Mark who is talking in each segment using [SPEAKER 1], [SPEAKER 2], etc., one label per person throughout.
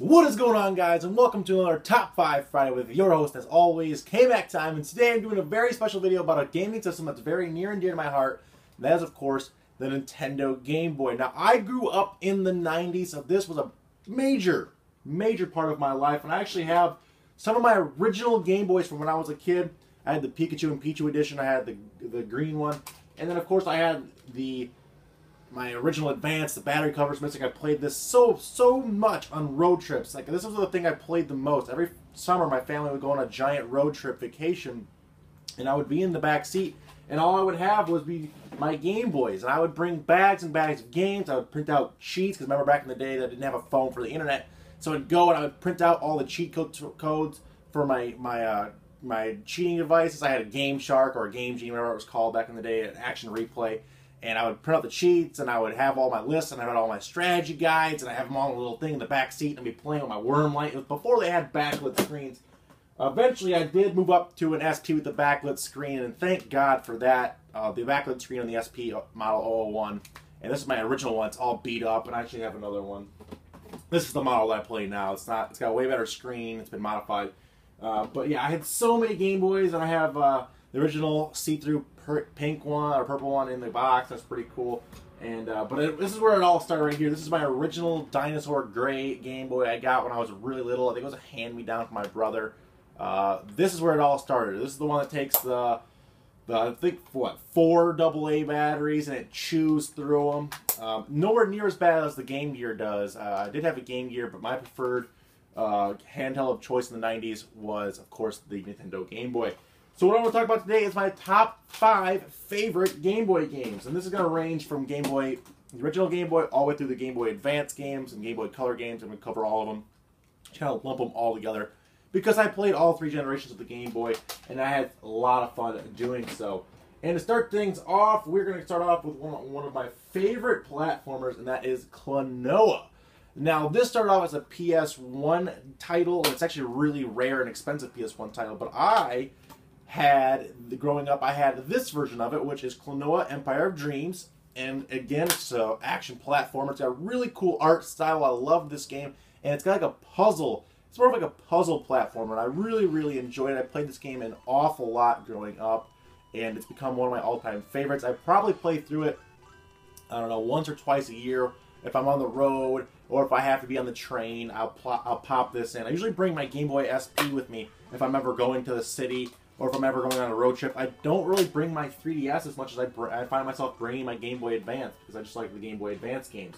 [SPEAKER 1] What is going on, guys, and welcome to another Top 5 Friday with your host, as always, K-Mac Time. And today I'm doing a very special video about a gaming system that's very near and dear to my heart. And that is, of course, the Nintendo Game Boy. Now, I grew up in the 90s, so this was a major part of my life. And I actually have some of my original Game Boys from when I was a kid. I had the Pikachu and Pichu edition. I had the green one. And then, of course, I had my original Advance. The battery cover's missing. I played this so much on road trips. Like, this was the thing I played the most. Every summer, my family would go on a giant road trip vacation, and I would be in the back seat, and all I would have was my Game Boys. And I would bring bags and bags of games. I would print out cheats, because remember back in the day that I didn't have a phone for the internet. So I'd go and I would print out all the cheat codes for my cheating devices. I had a Game Shark or a Game Genie, whatever it was called back in the day, an Action Replay. And I would print out the cheats, and I would have all my lists, and I had all my strategy guides, and I have them all in a little thing in the back seat, and I'd be playing with my worm light. It was before they had backlit screens. Eventually, I did move up to an SP with the backlit screen, and thank God for that. The backlit screen on the SP model 001, and this is my original one. It's all beat up, and I actually have another one. This is the model that I play now. It's got a way better screen. It's been modified. But yeah, I had so many Game Boys, and I have the original see-through pink one or purple one in the box. That's pretty cool. And this is where it all started right here. This is my original dinosaur gray Game Boy I got when I was really little. I think it was a hand-me-down from my brother. This is where it all started. This is the one that takes I think, what, 4 AA batteries, and it chews through them. Nowhere near as bad as the Game Gear does. I did have a Game Gear, but my preferred handheld of choice in the 90s was, of course, the Nintendo Game Boy. So what I want to talk about today is my top 5 favorite Game Boy games. And this is going to range from Game Boy, the original Game Boy, all the way through the Game Boy Advance games and Game Boy Color games. I'm going to cover all of them. Just kind of lump them all together, because I played all 3 generations of the Game Boy, and I had a lot of fun doing so. And to start things off, we're going to start off with one of my favorite platformers, and that is Kanonoa. Now, this started off as a PS1 title, and it's actually a really rare and expensive PS1 title, but growing up, I had this version of it, which is Kanonoa Empire of Dreams. And again, it's an action platformer. It's got a really cool art style. I love this game. And it's got like a puzzle. It's more of like a puzzle platformer. And I really enjoyed it. I played this game an awful lot growing up. And it's become one of my all-time favorites. I probably play through it, I don't know, once or twice a year. If I'm on the road or if I have to be on the train, I'll pop this in. I usually bring my Game Boy SP with me if I'm ever going to the city, or if I'm ever going on a road trip. I don't really bring my 3DS as much as I find myself bringing my Game Boy Advance, because I just like the Game Boy Advance games.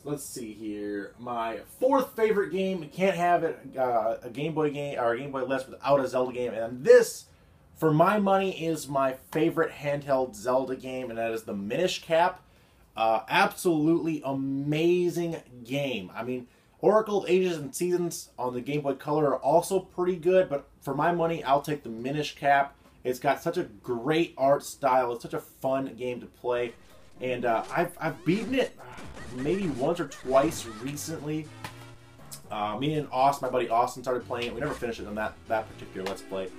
[SPEAKER 1] Let's see here. My 4th favorite game, you can't have it a Game Boy game or a Game Boy list without a Zelda game, and this, for my money, is my favorite handheld Zelda game, and that is the Minish Cap. Absolutely amazing game. I mean, Oracle Ages and Seasons on the Game Boy Color are also pretty good, but for my money, I'll take the Minish Cap. It's got such a great art style. It's such a fun game to play, and I've beaten it maybe once or twice recently. Me and Austin, my buddy Austin, started playing it. We never finished it on that particular Let's Play,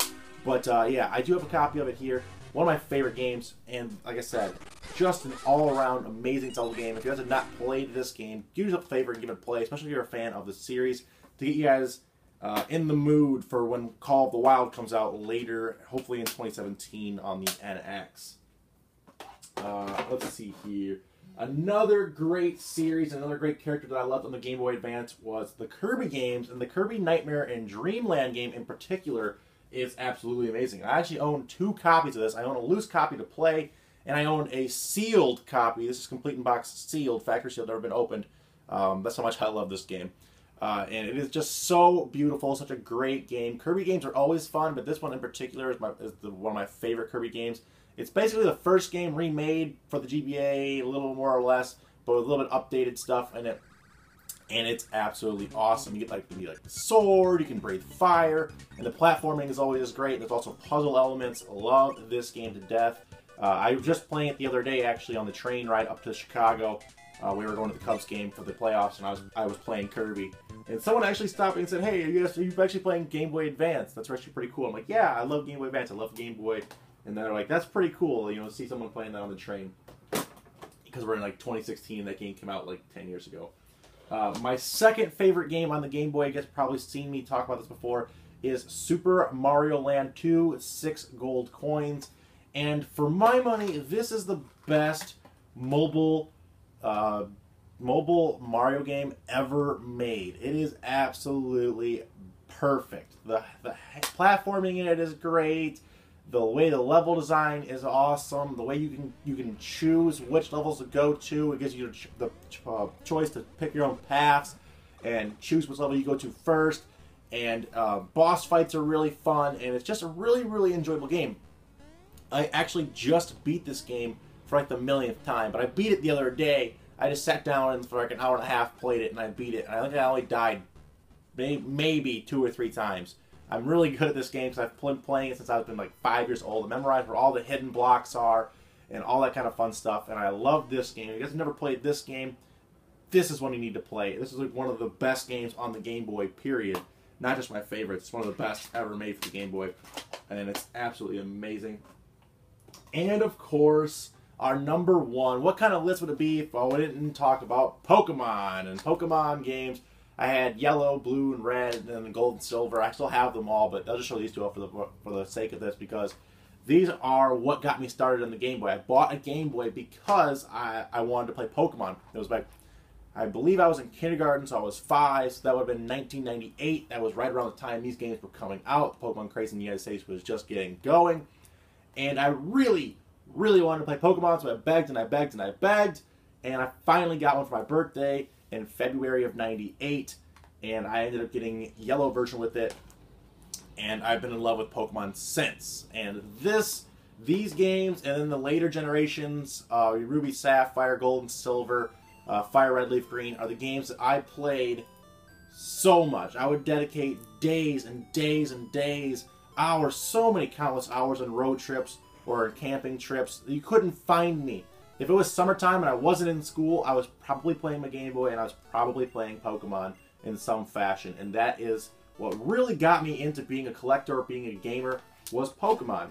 [SPEAKER 1] but yeah, I do have a copy of it here. One of my favorite games, and like I said, just an all-around amazing Zelda game. If you guys have not played this game, do yourself a favor and give it a play, especially if you're a fan of the series, to get you guys in the mood for when Call of the Wild comes out later, hopefully in 2017 on the NX. Let's see here. Another great series, another great character that I loved on the Game Boy Advance was the Kirby games, and the Kirby Nightmare and Dreamland game in particular is absolutely amazing. I actually own 2 copies of this. I own a loose copy to play, and I own a sealed copy. This is complete in box sealed, factory sealed, never been opened. That's how much I love this game. And it is just so beautiful, such a great game. Kirby games are always fun, but this one in particular is one of my favorite Kirby games. It's basically the first game remade for the GBA, a little more or less, but with a little bit updated stuff in it. And it's absolutely awesome. You get the sword, you can breathe fire, and the platforming is always great. There's also puzzle elements. Love this game to death. I was just playing it the other day, actually, on the train ride up to Chicago. We were going to the Cubs game for the playoffs, and I was playing Kirby. And someone actually stopped me and said, "Hey, are you actually playing Game Boy Advance? That's actually pretty cool." I'm like, "Yeah, I love Game Boy Advance. I love Game Boy." And they're like, "That's pretty cool, you know, see someone playing that on the train." because we're in like 2016 and that game came out like 10 years ago. My second favorite game on the Game Boy, I guess you've probably seen me talk about this before, is Super Mario Land 2, 6 gold coins. And for my money, this is the best mobile Mario game ever made. It is absolutely perfect. The platforming in it is great. The way the level design is awesome. The way you can choose which levels to go to. It gives you the choice to pick your own paths and choose which level you go to first. And boss fights are really fun, and it's just a really, really enjoyable game. I actually just beat this game for like the millionth time, but I beat it the other day. I just sat down and for like an hour and a half played it, and I beat it. And I think I only died maybe 2 or 3 times. I'm really good at this game because I've been playing it since I've been like 5 years old. I memorized where all the hidden blocks are and all that kind of fun stuff, and I love this game. If you guys have never played this game, this is one you need to play. This is like one of the best games on the Game Boy, period. Not just my favorite. It's one of the best ever made for the Game Boy, and it's absolutely amazing. And of course, our number one. What kind of list would it be if I didn't talk about Pokemon and Pokemon games? I had yellow, blue, and red, and then gold and silver. I still have them all, but I'll just show these two off for the sake of this, because these are what got me started on the Game Boy. I bought a Game Boy because I wanted to play Pokemon. It was back, I believe I was in kindergarten, so I was 5, so that would have been 1998. That was right around the time these games were coming out. Pokemon craze in the United States was just getting going. And I really, really wanted to play Pokemon, so I begged and I begged and I begged. And I finally got one for my birthday in February of '98. And I ended up getting a yellow version with it. And I've been in love with Pokemon since. And these games, and then the later generations, Ruby, Sapphire, Gold, and Silver, Fire Red, Leaf Green, are the games that I played so much. I would dedicate days and days and days, hours, so many countless hours on road trips or camping trips. You couldn't find me. If it was summertime and I wasn't in school, I was probably playing my Game Boy and I was probably playing Pokemon in some fashion. And that is what really got me into being a collector or being a gamer, was Pokemon.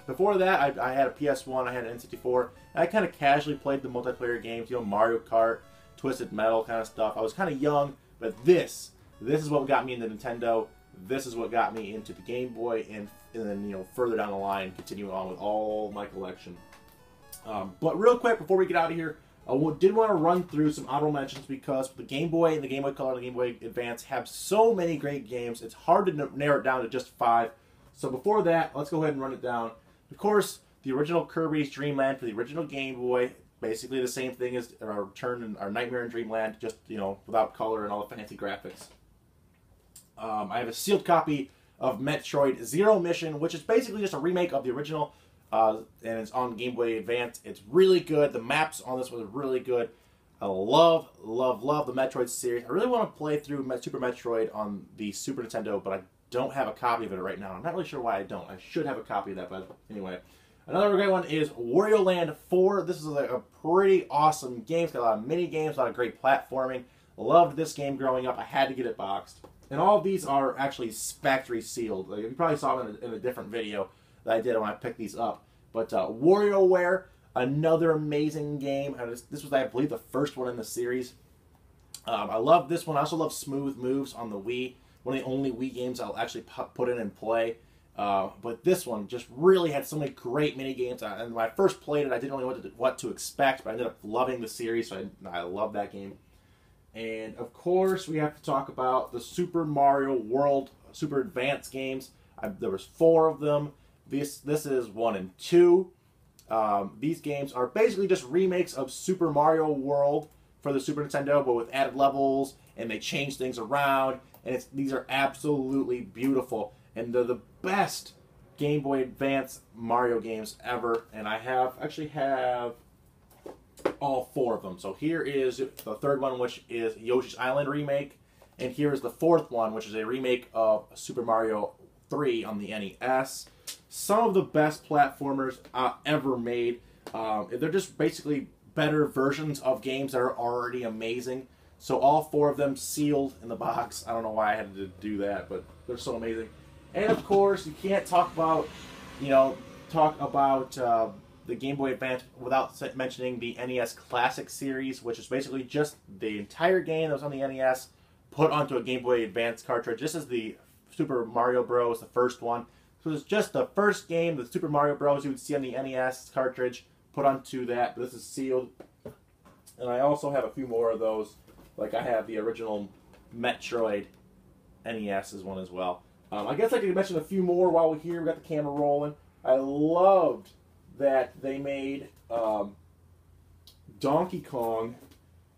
[SPEAKER 1] Before that, I had a PS1, I had an N64, and I kind of casually played the multiplayer games, you know, Mario Kart, Twisted Metal kind of stuff. I was kind of young, but this is what got me into Nintendo. This is what got me into the Game Boy, and then, you know, further down the line, continuing on with all my collection. But real quick, before we get out of here, I did want to run through some honorable mentions, because the Game Boy and the Game Boy Color and the Game Boy Advance have so many great games. It's hard to narrow it down to just 5. So before that, let's go ahead and run it down. Of course, the original Kirby's Dream Land for the original Game Boy, basically the same thing as our Return and our Nightmare in Dreamland, just, you know, without color and all the fancy graphics. I have a sealed copy of Metroid Zero Mission, which is basically just a remake of the original, and it's on Game Boy Advance. It's really good. The maps on this one are really good. I love, love, love the Metroid series. I really want to play through Super Metroid on the Super Nintendo, but I don't have a copy of it right now. I'm not really sure why I don't. I should have a copy of that, but anyway. Another great one is Wario Land 4. This is a pretty awesome game. It's got a lot of mini games, a lot of great platforming. Loved this game growing up. I had to get it boxed. And all of these are actually factory sealed. You probably saw them in a different video that I did when I picked these up. But WarioWare, another amazing game. This was, I believe, the first one in the series. I love this one. I also love Smooth Moves on the Wii. One of the only Wii games I'll actually put in and play. But this one just really had so many great mini games. And when I first played it, I didn't really know what to expect, but I ended up loving the series, so I love that game. And of course, we have to talk about the Super Mario World Super Advanced games. There was 4 of them. This is 1 and 2. These games are basically just remakes of Super Mario World for the Super Nintendo, but with added levels, and they change things around. And these are absolutely beautiful, and they're the best Game Boy Advance Mario games ever. And I actually have all 4 of them. So here is the 3rd one, which is Yoshi's Island remake, and here is the 4th one, which is a remake of Super Mario 3 on the NES. Some of the best platformers ever made. They're just basically better versions of games that are already amazing. So all 4 of them sealed in the box. I don't know why I had to do that, but they're so amazing. And of course, you can't talk about, the Game Boy Advance without mentioning the NES Classic series, which is basically just the entire game that was on the NES put onto a Game Boy Advance cartridge. This is the Super Mario Bros., the first one. So it's just the first game, the Super Mario Bros. You would see on the NES cartridge put onto that. But this is sealed. And I also have a few more of those. Like I have the original Metroid NES is one as well. I guess I could mention a few more while we're here. We got the camera rolling. I loved that they made Donkey Kong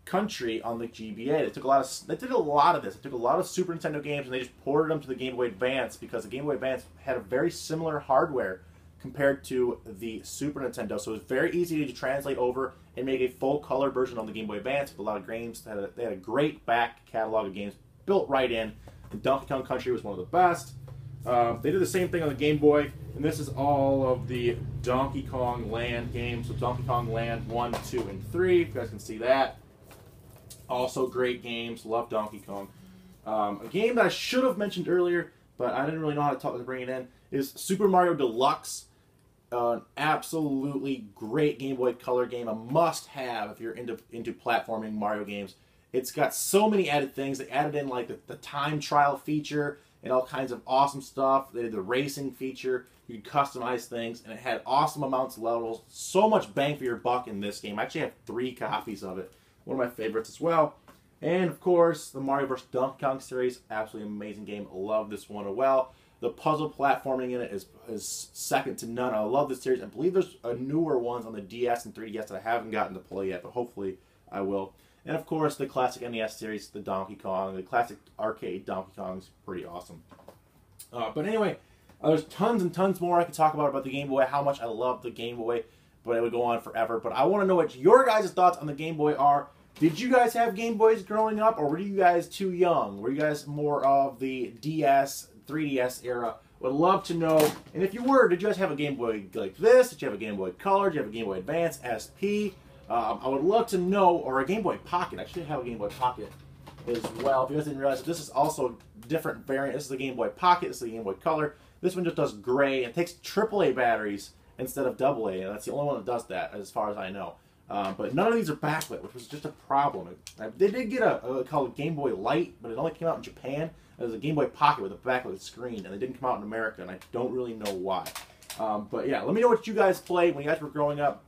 [SPEAKER 1] Country on the GBA. They did a lot of this. They took a lot of Super Nintendo games and they just ported them to the Game Boy Advance because the Game Boy Advance had a very similar hardware compared to the Super Nintendo. So it was very easy to translate over and make a full color version on the Game Boy Advance with a lot of games. They had a great back catalog of games built right in. And Donkey Kong Country was one of the best. They did the same thing on the Game Boy, and this is all of the Donkey Kong Land games. So Donkey Kong Land 1, 2, and 3. If you guys can see that. Also great games. Love Donkey Kong. A game that I should have mentioned earlier, but I didn't really know how to bring it in, is Super Mario Deluxe. An absolutely great Game Boy Color game. A must-have if you're into platforming Mario games. It's got so many added things. They added in like the time trial feature and all kinds of awesome stuff. They did the racing feature. You could customize things, and it had awesome amounts of levels. So much bang for your buck in this game. I actually have 3 copies of it. One of my favorites as well. And of course, the Mario vs. Donkey Kong series. Absolutely amazing game. Love this one as well. The puzzle platforming in it is second to none. I love this series. I believe there's newer ones on the DS and 3DS that I haven't gotten to play yet, but hopefully I will. And of course, the classic NES series, the Donkey Kong, the classic arcade Donkey Kong is pretty awesome. But anyway, there's tons and tons more I could talk about the Game Boy, how much I love the Game Boy, but it would go on forever. But I want to know what your guys' thoughts on the Game Boy are. Did you guys have Game Boys growing up, or were you guys too young? Were you guys more of the DS, 3DS era? Would love to know. And if you were, did you guys have a Game Boy like this? Did you have a Game Boy Color? Did you have a Game Boy Advance, SP? I would love to know, or a Game Boy Pocket. I actually have a Game Boy Pocket as well. If you guys didn't realize, this is also a different variant. This is the Game Boy Pocket. This is the Game Boy Color. This one just does gray. It takes AAA batteries instead of AA, and that's the only one that does that, as far as I know. But none of these are backlit, which was just a problem. They did get a called Game Boy Light, but it only came out in Japan. It was a Game Boy Pocket with a backlit screen, and they didn't come out in America, and I don't really know why. But yeah, let me know what you guys played when you guys were growing up.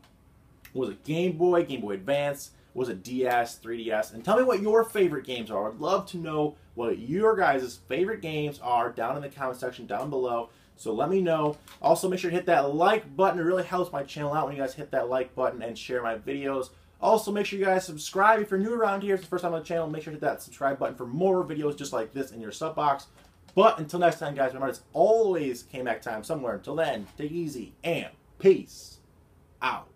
[SPEAKER 1] Was it Game Boy, Game Boy Advance? Was it DS, 3DS? And tell me what your favorite games are. I'd love to know what your guys' favorite games are down in the comment section down below. So let me know. Also, make sure to hit that like button. It really helps my channel out when you guys hit that like button and share my videos. Also, make sure you guys subscribe if you're new around here. It's the first time on the channel. Make sure to hit that subscribe button for more videos just like this in your sub box. But until next time, guys, remember it's always came back time somewhere. Until then, take it easy and peace out.